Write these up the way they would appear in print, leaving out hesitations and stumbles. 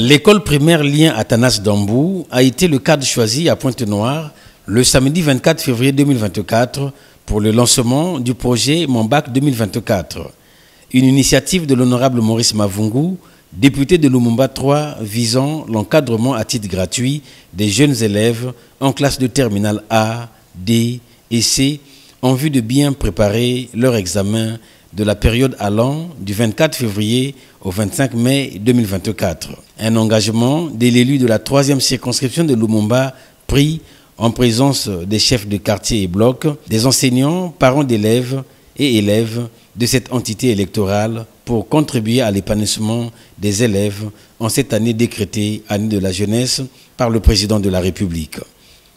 L'école primaire Lien Athanas Dambou a été le cadre choisi à Pointe-Noire le samedi 24 février 2024 pour le lancement du projet Mon Bac 2024. Une initiative de l'honorable Maurice Mavungu, député de Lumumba 3, visant l'encadrement à titre gratuit des jeunes élèves en classe de terminale A, D et C en vue de bien préparer leur examen de la période allant du 24 février au 25 mai 2024. Un engagement de l'élu de la 3e circonscription de Lumumba pris en présence des chefs de quartier et blocs, des enseignants, parents d'élèves et élèves de cette entité électorale pour contribuer à l'épanouissement des élèves en cette année décrétée année de la jeunesse par le président de la République.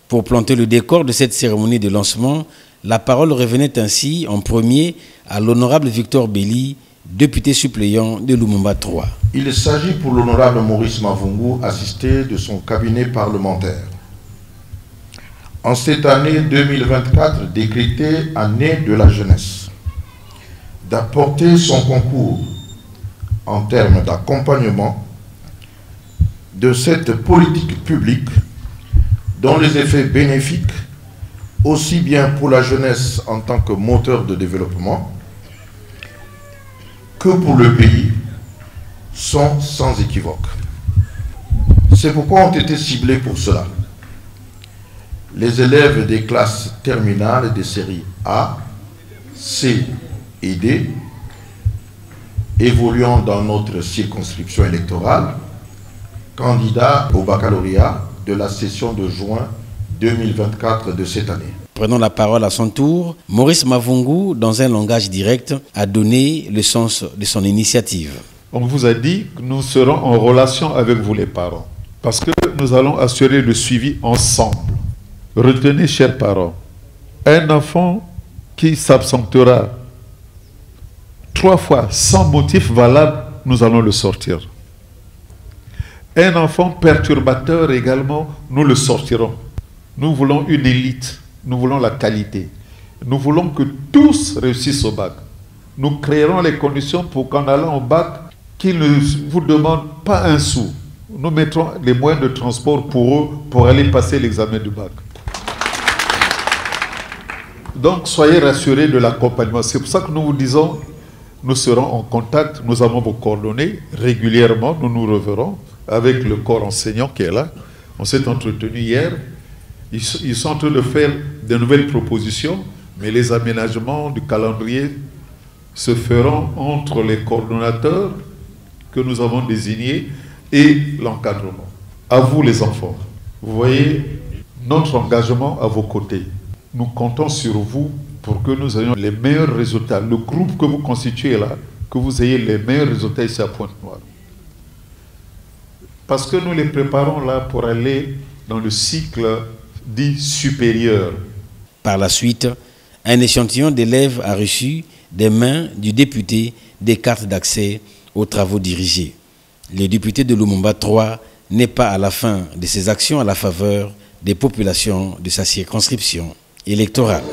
Pour planter le décor de cette cérémonie de lancement, la parole revenait ainsi en premier à l'honorable Victor Belli, député suppléant de Lumumba 3. Il s'agit pour l'honorable Maurice Mavungu, assisté de son cabinet parlementaire, en cette année 2024 décrétée année de la jeunesse, d'apporter son concours en termes d'accompagnement de cette politique publique dont les effets bénéfiques, aussi bien pour la jeunesse en tant que moteur de développement que pour le pays, sont sans équivoque. C'est pourquoi ont été ciblés pour cela les élèves des classes terminales des séries A, C et D, évoluant dans notre circonscription électorale, candidats au baccalauréat de la session de juin 2024 de cette année. Prenant la parole à son tour, Maurice Mavungu, dans un langage direct, a donné le sens de son initiative. On vous a dit que nous serons en relation avec vous les parents, parce que nous allons assurer le suivi ensemble. Retenez, chers parents, un enfant qui s'absentera 3 fois sans motif valable, nous allons le sortir. Un enfant perturbateur également, nous le sortirons. Nous voulons une élite, nous voulons la qualité. Nous voulons que tous réussissent au bac. Nous créerons les conditions pour qu'en allant au bac, qu'ils ne vous demandent pas un sou. Nous mettrons les moyens de transport pour eux pour aller passer l'examen du bac. Donc, soyez rassurés de l'accompagnement. C'est pour ça que nous vous disons, nous serons en contact, nous avons vos coordonnées régulièrement, nous nous reverrons avec le corps enseignant qui est là. On s'est entretenu hier. Ils sont en train de faire de nouvelles propositions, mais les aménagements du calendrier se feront entre les coordonnateurs que nous avons désignés et l'encadrement. À vous les enfants, vous voyez notre engagement à vos côtés. Nous comptons sur vous pour que nous ayons les meilleurs résultats. Le groupe que vous constituez là, que vous ayez les meilleurs résultats ici à Pointe-Noire. Parce que nous les préparons là pour aller dans le cycle dit supérieur. Par la suite, un échantillon d'élèves a reçu des mains du député des cartes d'accès aux travaux dirigés. Le député de Lumumba 3 n'est pas à la fin de ses actions à la faveur des populations de sa circonscription électorale.